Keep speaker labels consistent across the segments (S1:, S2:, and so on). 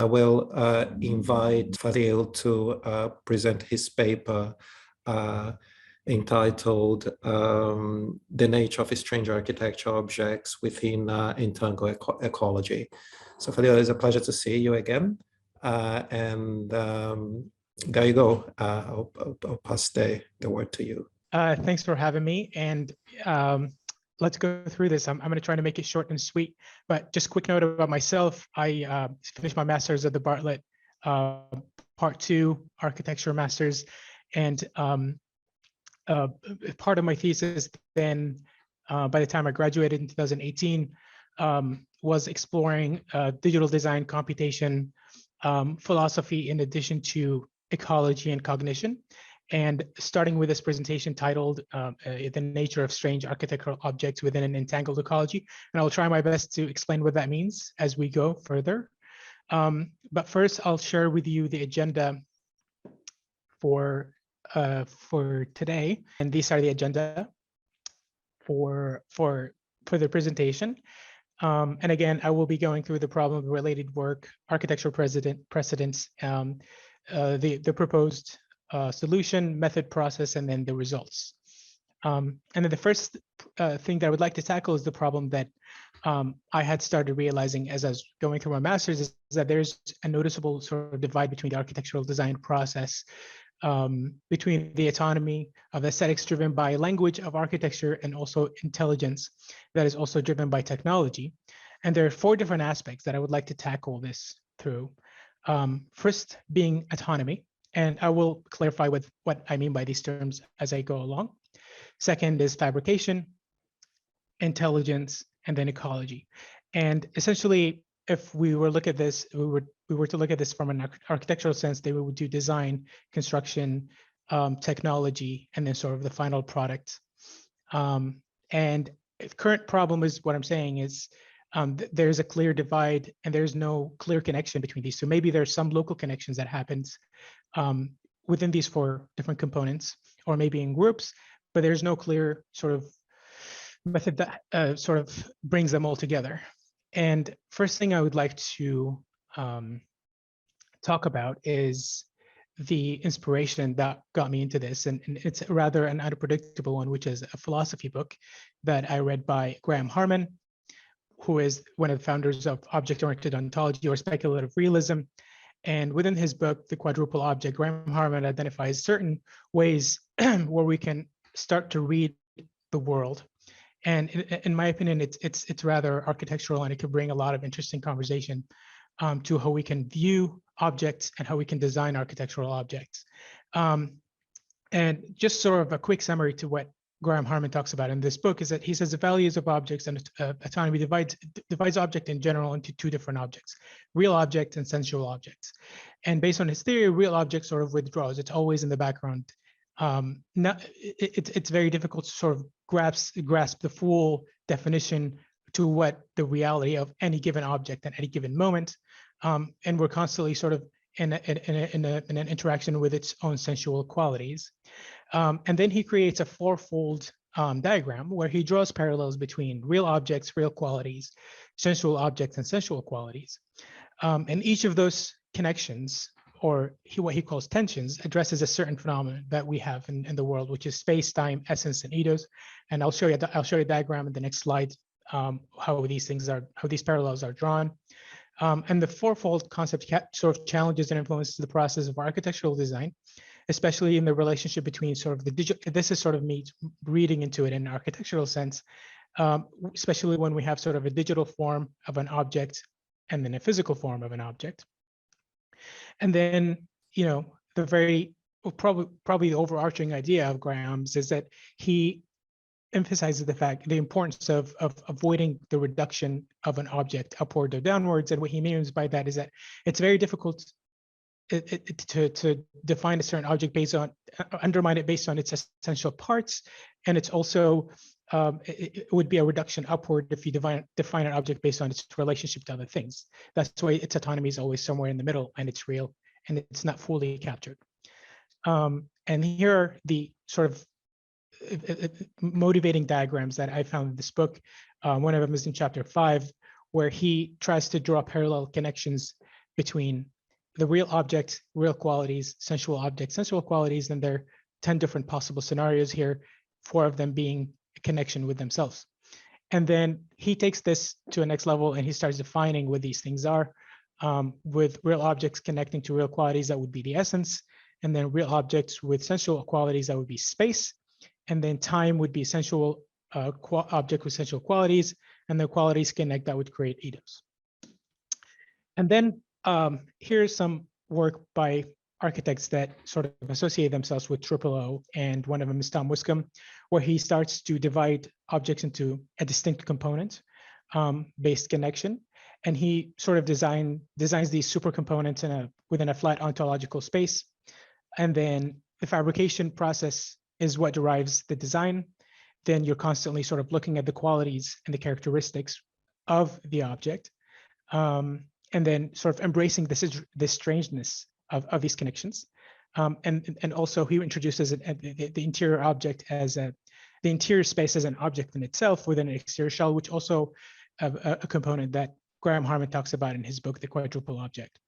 S1: I will invite Fadhil to present his paper entitled The Nature of Strange Architecture Objects Within Internal Ecology. So Fadhil, it's a pleasure to see you again. There you go. I'll pass the word to you.
S2: Thanks for having me. And let's go through this. I'm going to try to make it short and sweet, but just a quick note about myself. I finished my master's at the Bartlett Part 2 Architecture Masters. And part of my thesis then, by the time I graduated in 2018, was exploring digital design computation philosophy in addition to ecology and cognition. And starting with this presentation titled The Nature of Strange Architectural Objects Within an Entangled Ecology. And I'll try my best to explain what that means as we go further. But first, I'll share with you the agenda for today. And these are the agenda for the presentation. And again, I will be going through the problem-related work, architectural precedents, the proposed solution, method, process, and then the results. And then the first thing that I would like to tackle is the problem that I had started realizing as I was going through my master's is that there's a noticeable sort of divide between the architectural design process, between the autonomy of aesthetics driven by language of architecture and also intelligence that is also driven by technology. And there are 4 different aspects that I would like to tackle this through. First being autonomy. And I will clarify what I mean by these terms as I go along. Second is fabrication, intelligence, and then ecology. And essentially, if we were look at this, we were to look at this from an architectural sense, they would do design, construction, technology, and then sort of the final product. And the current problem is what I'm saying is there's a clear divide and there's no clear connection between these. So maybe there's some local connections that happens within these 4 different components, or maybe in groups, but there's no clear sort of method that sort of brings them all together. And first thing I would like to talk about is the inspiration that got me into this. And it's rather an unpredictable one, which is a philosophy book that I read by Graham Harman, who is one of the founders of object-oriented ontology or speculative realism. And within his book, The Quadruple Object, Graham Harman identifies certain ways where we can start to read the world. And in my opinion, it's rather architectural, and it could bring a lot of interesting conversation to how we can view objects and how we can design architectural objects. And just sort of a quick summary to what Graham Harman talks about in this book is that he says the values of objects and autonomy divides object in general into 2 different objects, real objects and sensual objects. And based on his theory, real object sort of withdraws. It's always in the background. It's very difficult to sort of grasp the full definition to what the reality of any given object at any given moment. And we're constantly sort of in an interaction with its own sensual qualities. And then he creates a 4-fold diagram where he draws parallels between real objects, real qualities, sensual objects, and sensual qualities. And each of those connections, or what he calls tensions, addresses a certain phenomenon that we have in the world, which is space, time, essence, and ethos. And I'll show you a diagram in the next slide, how these parallels are drawn. And the 4-fold concept sort of challenges and influences the process of architectural design, especially in the relationship between sort of the digital. This is sort of me reading into it in an architectural sense, especially when we have sort of a digital form of an object and then a physical form of an object. And then, the probably the overarching idea of Graham's is that he emphasizes the importance of avoiding the reduction of an object upward or downwards. And what he means by that is that it's very difficult to define a certain object undermine it based on its essential parts. And it's also, it would be a reduction upward if you define an object based on its relationship to other things. That's why its autonomy is always somewhere in the middle, and it's real, and it's not fully captured. And here are the sort of motivating diagrams that I found in this book. One of them is in chapter 5, where he tries to draw parallel connections between the real object, real qualities, sensual objects, sensual qualities, and there are 10 different possible scenarios here, 4 of them being a connection with themselves. And then he takes this to a next level and he starts defining what these things are. With real objects connecting to real qualities, that would be the essence. And then real objects with sensual qualities, that would be space. And then time would be sensual object with sensual qualities. And the qualities connect, that would create eidos. And then here's some work by architects that sort of associate themselves with O, and one of them is Tom Wiscombe, where he starts to divide objects into a distinct component based connection. And he sort of designs these super components within a flat ontological space. And then the fabrication process is what derives the design. Then you're constantly sort of looking at the qualities and the characteristics of the object. And then sort of embracing this strangeness of these connections. And also he introduces the interior object as the interior space as an object in itself within an exterior shell, which also a component that Graham Harman talks about in his book, The Quadruple Object.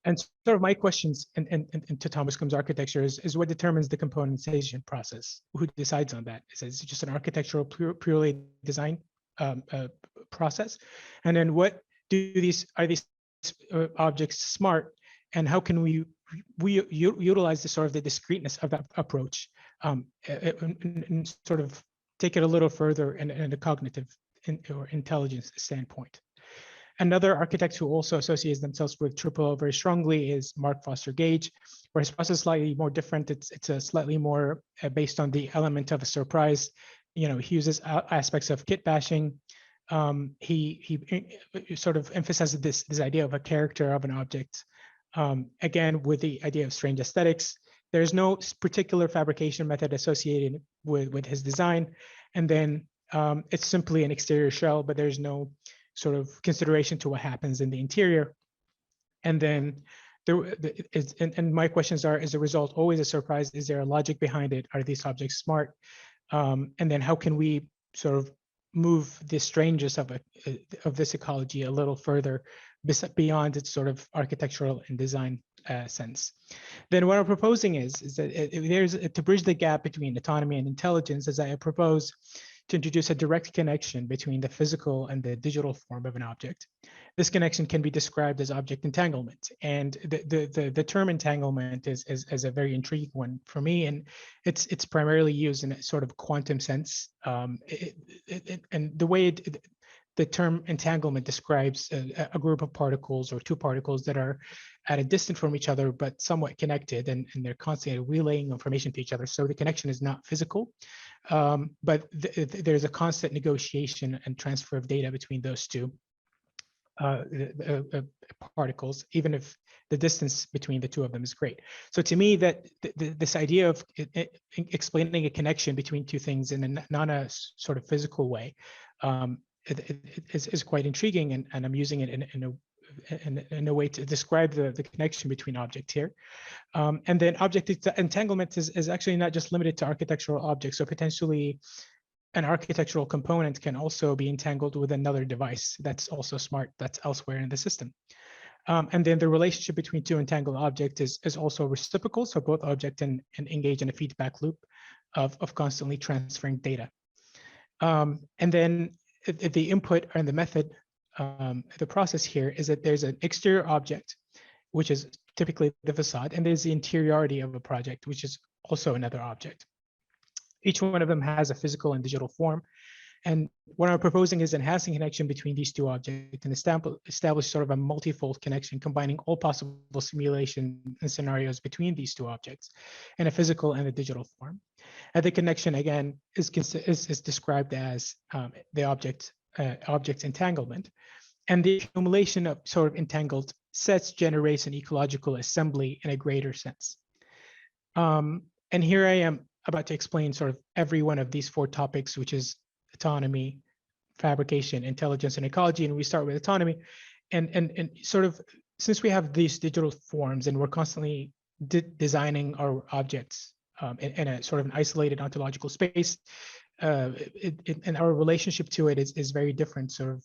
S2: And sort of my questions to Tom Wiscombe's architecture is what determines the componentization process? Who decides on that? Is it just an architectural purely design process? And then what are these objects smart? And how can we utilize the sort of the discreteness of that approach and sort of take it a little further in a cognitive or intelligence standpoint? Another architect who also associates themselves with O very strongly is Mark Foster Gage, where his process is slightly more different. It's a slightly more based on the element of a surprise. He uses aspects of kit bashing. He sort of emphasizes this idea of a character of an object. Again, with the idea of strange aesthetics. There's no particular fabrication method associated with his design. And then it's simply an exterior shell, but there's no sort of consideration to what happens in the interior. And then and my questions are, is the result always a surprise? Is there a logic behind it? Are these objects smart? And then how can we sort of move the strangeness of this ecology a little further beyond its sort of architectural and design sense? Then what I'm proposing is that there's to bridge the gap between autonomy and intelligence, as I propose to introduce a direct connection between the physical and the digital form of an object. This connection can be described as object entanglement. And the term entanglement is a very intriguing one for me, and it's primarily used in a sort of quantum sense. And the way the term entanglement describes a group of particles or two particles that are at a distance from each other, but somewhat connected, and they're constantly relaying information to each other. So the connection is not physical, but there's a constant negotiation and transfer of data between those two particles, even if the distance between the two of them is great. So to me, that this idea of explaining a connection between two things in a not a sort of physical way is quite intriguing, and I'm using it in a way to describe the connection between objects here. And then object entanglement is actually not just limited to architectural objects. So potentially an architectural component can also be entangled with another device that's also smart, that's elsewhere in the system. And then the relationship between two entangled objects is also reciprocal. So both object and engage in a feedback loop of constantly transferring data. And then the input and the method, the process here is that there's an exterior object, which is typically the facade, and there's the interiority of a project, which is also another object. Each one of them has a physical and digital form. And what I'm proposing is enhancing connection between these two objects and establish sort of a multifold connection, combining all possible simulation and scenarios between these two objects in a physical and a digital form. And the connection, again, is described as the object entanglement. And the accumulation of sort of entangled sets generates an ecological assembly in a greater sense. And here I am about to explain sort of every one of these 4 topics, which is autonomy, fabrication, intelligence, and ecology. And we start with autonomy. And sort of, since we have these digital forms and we're constantly designing our objects in a sort of an isolated ontological space, and our relationship to it is very different. Sort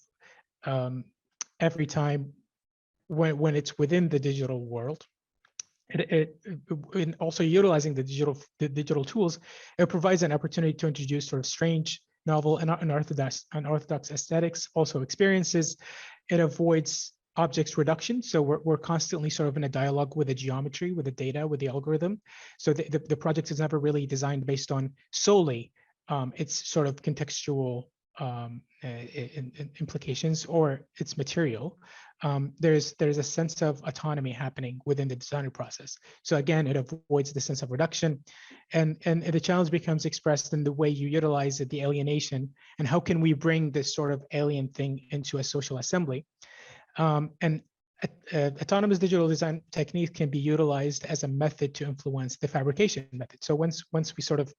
S2: of every time when it's within the digital world, in also utilizing the digital tools, it provides an opportunity to introduce sort of strange, novel, and unorthodox aesthetics, also experiences. It avoids objects reduction. So we're constantly sort of in a dialogue with the geometry, with the data, with the algorithm. So the project is never really designed based on solely its sort of contextual implications or its material. There's a sense of autonomy happening within the design process. So again, it avoids the sense of reduction, and the challenge becomes expressed in the way you utilize the alienation, and how can we bring this sort of alien thing into a social assembly. And autonomous digital design techniques can be utilized as a method to influence the fabrication method. So once we sort of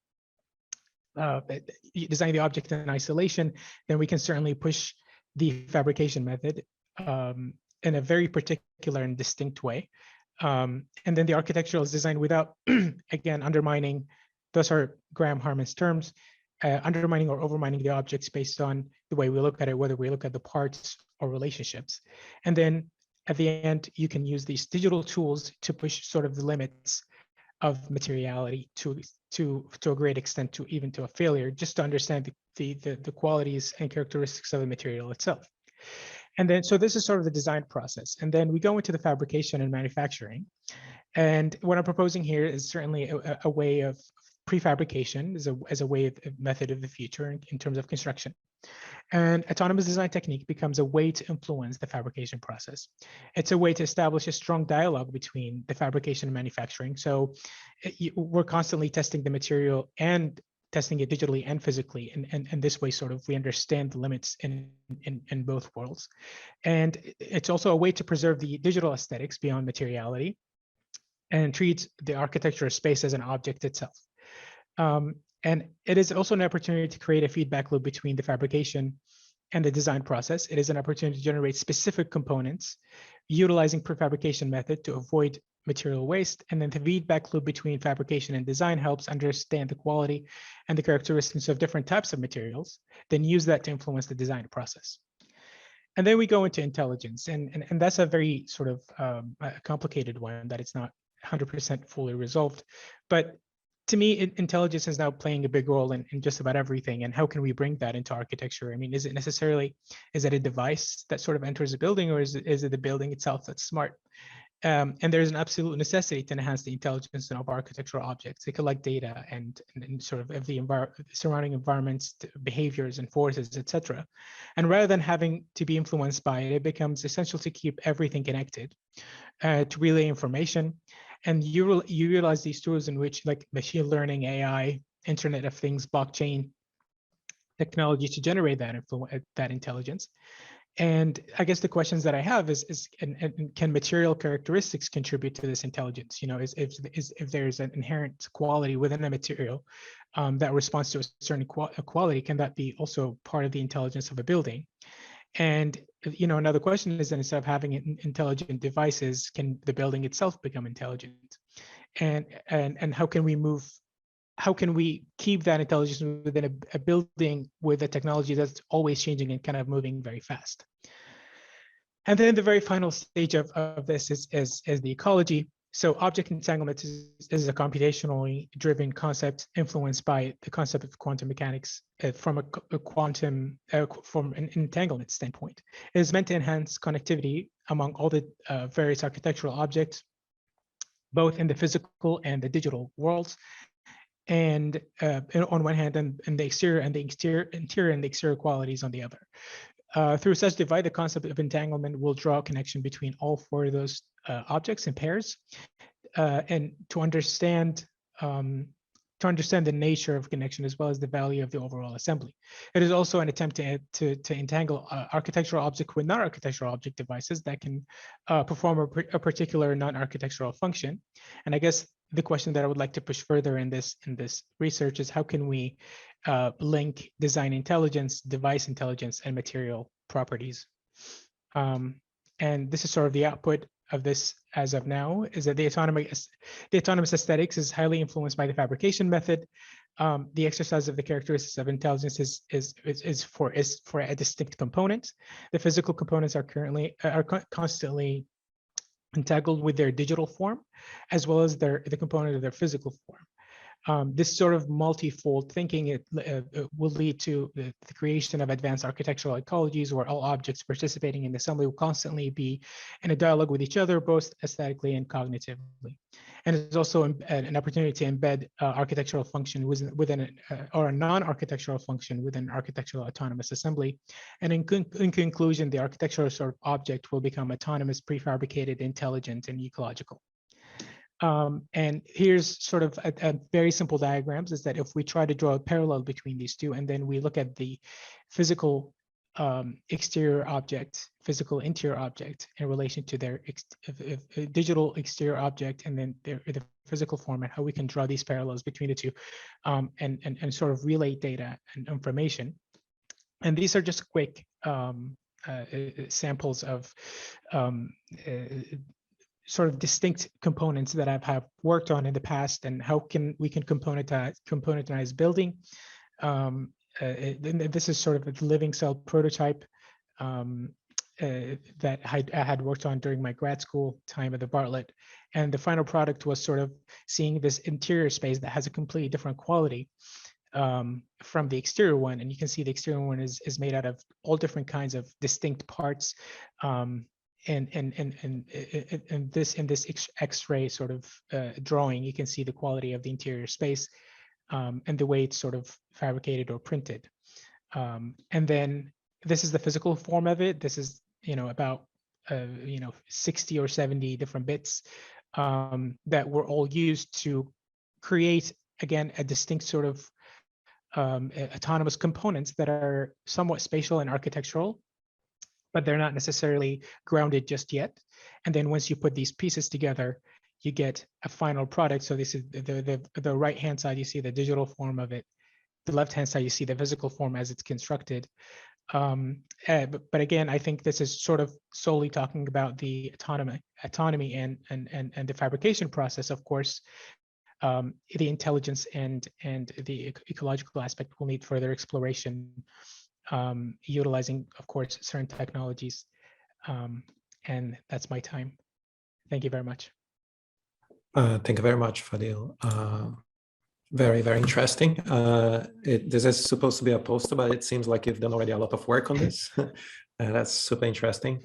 S2: design the object in isolation, then we can certainly push the fabrication method in a very particular and distinct way. And then the architectural is designed without, again, undermining, those are Graham Harman's terms, undermining or overmining the objects based on the way we look at it, whether we look at the parts or relationships. And then at the end, you can use these digital tools to push sort of the limits of materiality to a great extent, to even to a failure, just to understand the qualities and characteristics of the material itself. And then, so this is sort of the design process. And then we go into the fabrication and manufacturing. And what I'm proposing here is certainly a way of prefabrication as a way of method of the future in terms of construction. And autonomous design technique becomes a way to influence the fabrication process. It's a way to establish a strong dialogue between the fabrication and manufacturing. So we're constantly testing the material and testing it digitally and physically. And this way, sort of, we understand the limits in both worlds. And it's also a way to preserve the digital aesthetics beyond materiality and treat the architecture space as an object itself. And it is also an opportunity to create a feedback loop between the fabrication and the design process. It is an opportunity to generate specific components utilizing prefabrication method to avoid material waste. And then the feedback loop between fabrication and design helps understand the quality and the characteristics of different types of materials, then use that to influence the design process. And then we go into intelligence, and that's a very sort of complicated one that it's not 100% fully resolved. But to me, intelligence is now playing a big role in just about everything. And how can we bring that into architecture? I mean, is it a device that sort of enters a building, or is it the building itself that's smart? And there's an absolute necessity to enhance the intelligence of architectural objects. They collect data and sort of the surrounding environments, behaviors and forces, etc. And rather than having to be influenced by it, it becomes essential to keep everything connected, to relay information. And you utilize these tools in which, like machine learning, AI, Internet of Things, blockchain technology, to generate that intelligence. And I guess the questions that I have is can material characteristics contribute to this intelligence? You know, if there's an inherent quality within a material that responds to a certain quality, can that be also part of the intelligence of a building? And you know, another question is, that instead of having intelligent devices, can the building itself become intelligent? And how can we keep that intelligence within a building with a technology that's always changing and kind of moving very fast? And then the very final stage of this is the ecology. So object entanglement is a computationally driven concept influenced by the concept of quantum mechanics from from an entanglement standpoint. It is meant to enhance connectivity among all the various architectural objects, both in the physical and the digital worlds. And on one hand, and the exterior and the interior and the exterior qualities on the other. Through such divide, the concept of entanglement will draw a connection between all four of those objects in pairs, and to understand the nature of connection as well as the value of the overall assembly. It is also an attempt to entangle architectural objects with non-architectural object devices that can perform a particular non-architectural function. And I guess the question that I would like to push further in this research is, how can we link design intelligence, device intelligence, and material properties? And this is sort of the output of this as of now, is that the autonomous aesthetics is highly influenced by the fabrication method. The exercise of the characteristics of intelligence is for a distinct component. The physical components are constantly entangled with their digital form, as well as the component of their physical form. This sort of multi-fold thinking will lead to the creation of advanced architectural ecologies where all objects participating in the assembly will constantly be in a dialogue with each other, both aesthetically and cognitively. And it's also an opportunity to embed architectural function within or a non-architectural function within architectural autonomous assembly. And in conclusion, the architectural sort of object will become autonomous, prefabricated, intelligent, and ecological. And here's sort of a very simple diagrams is that if we try to draw a parallel between these two, and then we look at the physical exterior object, physical interior object in relation to their digital exterior object, and then the physical form, and how we can draw these parallels between the two, and sort of relate data and information. And these are just quick samples of sort of distinct components that have worked on in the past, and how we can componentize building. This is sort of a living cell prototype that I had worked on during my grad school time at the Bartlett. And the final product was sort of seeing this interior space that has a completely different quality from the exterior one. And you can see the exterior one is made out of all different kinds of distinct parts. And this X-ray sort of drawing, you can see the quality of the interior space and the way it's sort of fabricated or printed. And then this is the physical form of it. This is, about 60 or 70 different bits that were all used to create, again, a distinct sort of autonomous components that are somewhat spatial and architectural, but they're not necessarily grounded just yet. And then once you put these pieces together, you get a final product. So this is the right-hand side, you see the digital form of it. The left-hand side, you see the physical form as it's constructed. But again, I think this is sort of solely talking about the autonomy and the fabrication process. Of course, the intelligence and the ecological aspect will need further exploration, utilizing, of course, certain technologies. And that's my time. Thank you very much.
S1: Thank you very much, Fadhil. Very, very interesting. This is supposed to be a poster, but it seems like you've done already a lot of work on this. That's super interesting.